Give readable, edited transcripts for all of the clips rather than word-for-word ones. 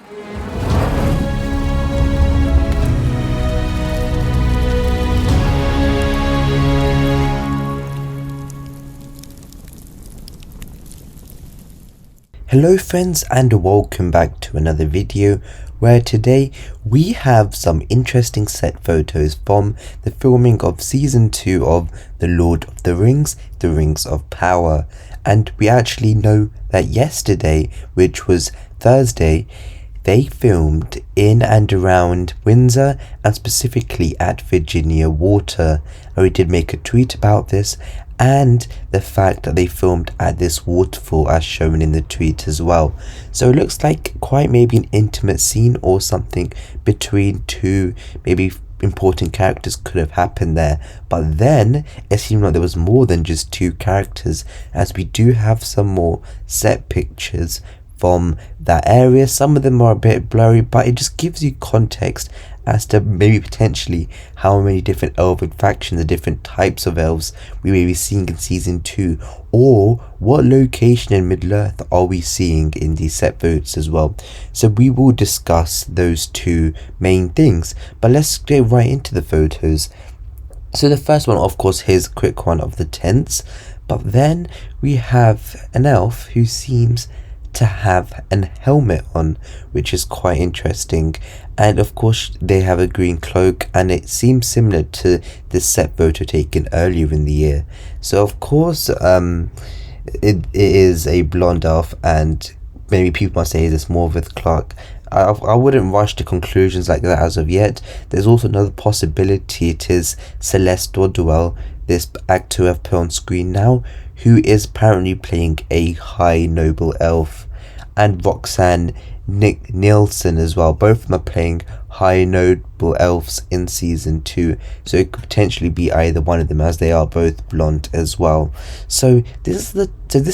Hello friends, and welcome back to another video where today we have some interesting set photos from the filming of season 2 of The Lord of the Rings of Power. And we actually know that yesterday, which was Thursday, they filmed in and around Windsor and specifically at Virginia Water. And we did make a tweet about this and the fact that they filmed at this waterfall as shown in the tweet as well. So it looks like quite maybe an intimate scene or something between two maybe important characters could have happened there. But then it seemed like there was more than just two characters, as we do have some more set pictures from that area. Some of them are a bit blurry, but it just gives you context as to maybe potentially how many different elven factions, the different types of elves we may be seeing in season 2, or what location in Middle-earth are we seeing in these set photos as well. So we will discuss those two main things, but let's get right into the photos. So the first one, of course, here's a quick one of the tents, but then we have an elf who seems to have an helmet on, which is quite interesting, and of course they have a green cloak, and it seems similar to the set photo taken earlier in the year. So of course it is a blonde elf, and maybe people might say it's more with Clark. I wouldn't rush to conclusions like that as of yet. There's also another possibility. It is Celeste Ordwell, this actor I've put on screen now, who is apparently playing a high noble elf, and Roxanne Nielsen as well. Both of them are playing high noble elves in season 2, so it could potentially be either one of them, as they are both blonde as well. So this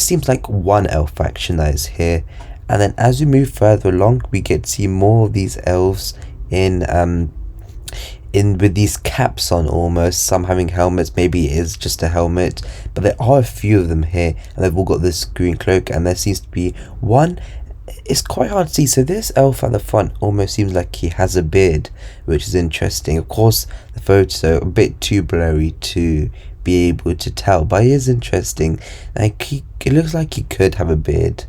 seems like one elf faction that is here, and then as we move further along, we get to see more of these elves in with these caps on almost, some having helmets. Maybe it is just a helmet, but there are a few of them here, and they've all got this green cloak, and there seems to be one. It's quite hard to see. So this elf at the front almost seems like he has a beard, which is interesting. Of course the photos are a bit too blurry to be able to tell, but it is interesting. Like it looks like he could have a beard.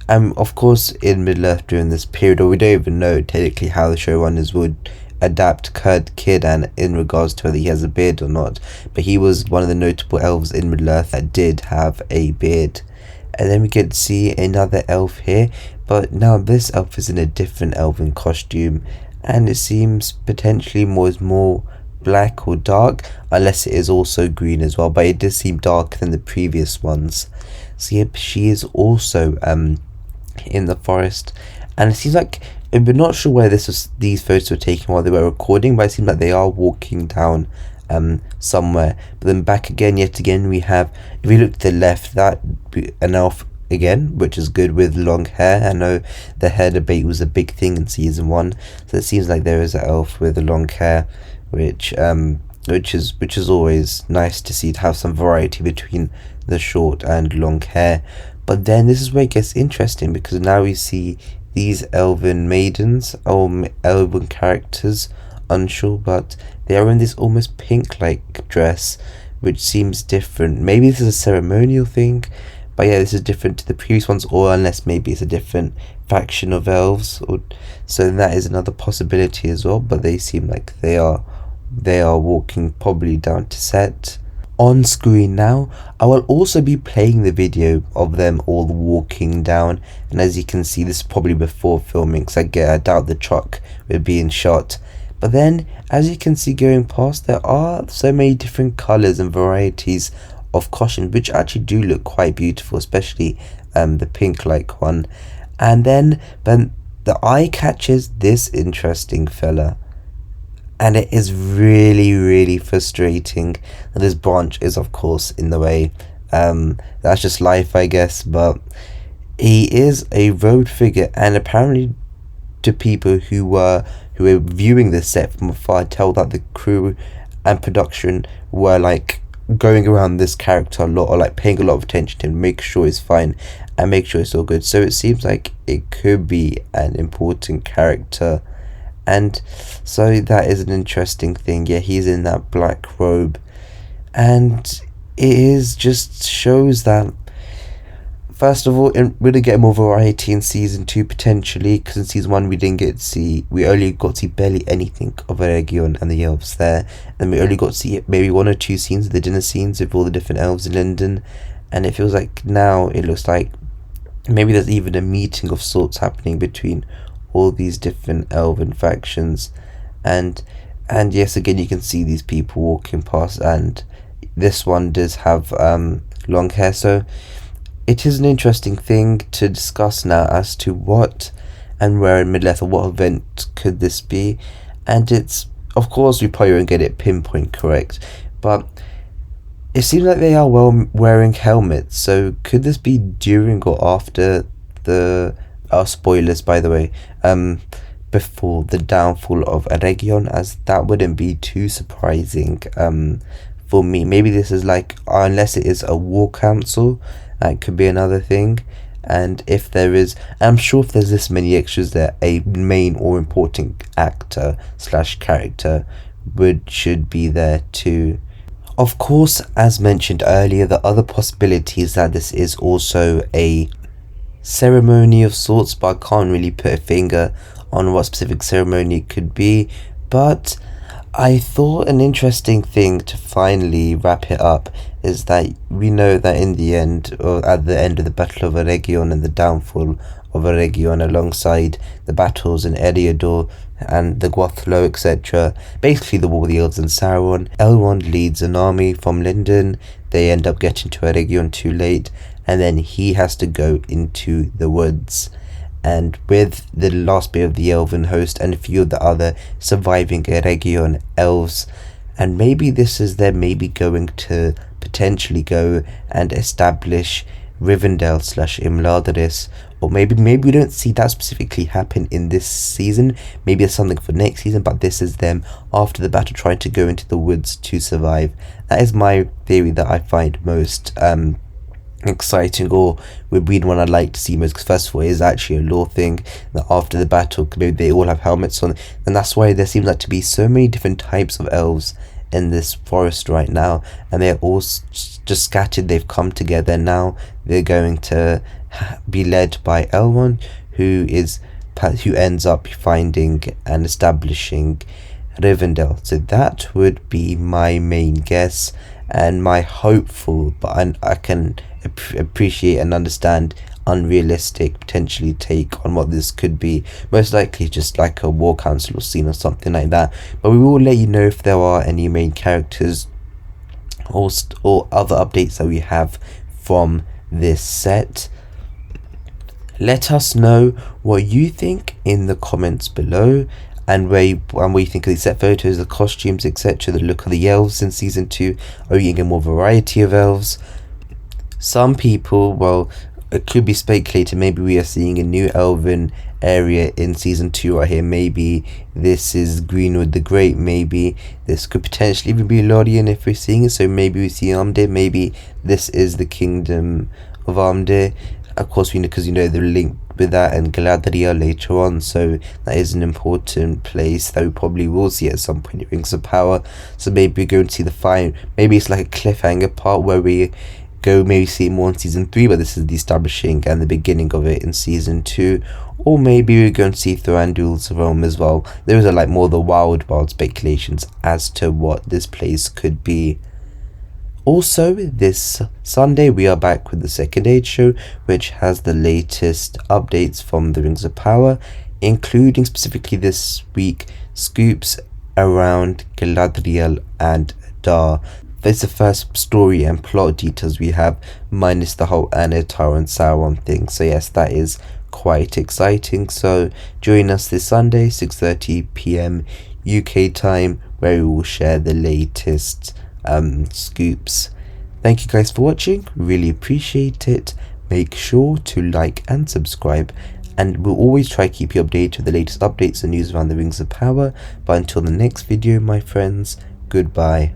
Of course in Middle-earth during this period, or we don't even know technically how the showrunners would adapt Kurt Kiddan in regards to whether he has a beard or not, but he was one of the notable elves in Middle-earth that did have a beard. And then we get to see another elf here, but now this elf is in a different elven costume, and it seems potentially more black or dark, unless it is also green as well, but it does seem darker than the previous ones. So yep, she is also in the forest, and it seems like we're not sure where these photos were taken while they were recording, but it seems like they are walking down somewhere. But then back again, yet again, we have, if we look to the left, that an elf again, which is good, with long hair. I know the hair debate was a big thing in season 1, so it seems like there is an elf with long hair, which is always nice to see, to have some variety between the short and long hair. But then this is where it gets interesting, because now we see these elven maidens, or elven characters, unsure, but they are in this almost pink-like dress, which seems different. Maybe this is a ceremonial thing, but yeah, this is different to the previous ones, or unless maybe it's a different faction of elves, so that is another possibility as well. But they seem like they are walking probably down to set. On screen now, I will also be playing the video of them all walking down, and as you can see, this is probably before filming, because I doubt the truck will be in shot. But then, as you can see going past, there are so many different colours and varieties of costumes, which actually do look quite beautiful, especially the pink-like one. And then the eye catches this interesting fella, and it is really frustrating that this branch is of course in the way. That's just life, I guess, but he is a road figure, and apparently to people who were viewing this set from afar, tell that the crew and production were like going around this character a lot, or like paying a lot of attention to him, make sure he's fine. and make sure it's all good. So it seems like it could be an important character, and so that is an interesting thing. Yeah, he's in that black robe, and it is just shows that, first of all, we're gonna get more variety in season 2 potentially, because in season 1 we only got to see barely anything of Eregion and the elves there, and we only got to see maybe 1 or 2 scenes of the dinner scenes with all the different elves in London, and it feels like now it looks like maybe there's even a meeting of sorts happening between all these different elven factions, and yes, again you can see these people walking past, and this one does have long hair, so it is an interesting thing to discuss now as to what and where in Middle-earth, or what event could this be. And it's, of course, we probably won't get it pinpoint correct, but it seems like they are wearing helmets, so could this be during or after the spoilers, by the way, before the downfall of Eregion, as that wouldn't be too surprising for me. Maybe this is like, unless it is a war council, that could be another thing. And if there is, I'm sure if there's this many extras there, a main or important actor / character should be there too. Of course, as mentioned earlier, the other possibility is that this is also a ceremony of sorts, but I can't really put a finger on what specific ceremony it could be. But I thought an interesting thing to finally wrap it up is that we know that in the end, or at the end of the Battle of Eregion and the downfall of Eregion, alongside the battles in Eriador and the Gwathlo, etc., basically the war with the elves and Sauron, Elrond leads an army from Lindon. They end up getting to Eregion too late, and then he has to go into the woods. And with the last bit of the elven host and a few of the other surviving Eregion elves, and maybe this is them maybe going to potentially go and establish Rivendell / Imladris, or maybe we don't see that specifically happen in this season. Maybe it's something for next season, but this is them after the battle trying to go into the woods to survive. That is my theory that I find most exciting, or would be the one I'd like to see most, because first of all, it is actually a lore thing that after the battle maybe they all have helmets on, and that's why there seems like to be so many different types of elves in this forest right now, and they're all just scattered. They've come together now. They're going to be led by Elrond, who ends up finding and establishing Rivendell. So that would be my main guess, and my hopeful, but I can appreciate and understand unrealistic potentially take on what this could be. Most likely just like a war council scene or something like that, but we will let you know if there are any main characters or other updates that we have from this set. Let us know what you think in the comments below, and what you think of the set photos, the costumes, etc., the look of the elves in season 2. Are you getting more variety of elves? Some people, well, it could be speculated, maybe we are seeing a new elven area in season 2 right here. Maybe this is Greenwood the Great, maybe this could potentially even be Lorien if we're seeing it, so maybe we see Armdir, maybe this is the kingdom of Armdir. Of course, we know, because you know the link with that and Galadriel later on, so that is an important place that we probably will see at some point in Rings of Power. So maybe we're going to see the fine, maybe it's like a cliffhanger part where we go maybe see more in season 3, but this is the establishing and the beginning of it in season 2. Or maybe we're going to see Thranduil's realm as well. Those are like more the wild speculations as to what this place could be. Also, this Sunday we are back with the Second Age show, which has the latest updates from the Rings of Power, including specifically this week scoops around Galadriel and Dar. That's the first story and plot details we have, minus the whole Anatar and Sauron thing. So yes, that is quite exciting. So join us this Sunday, 6:30 p.m. UK time, where we will share the latest scoops. Thank you guys for watching, really appreciate it. Make sure to like and subscribe, and we'll always try to keep you updated with the latest updates and news around the Rings of Power. But until the next video, my friends, goodbye.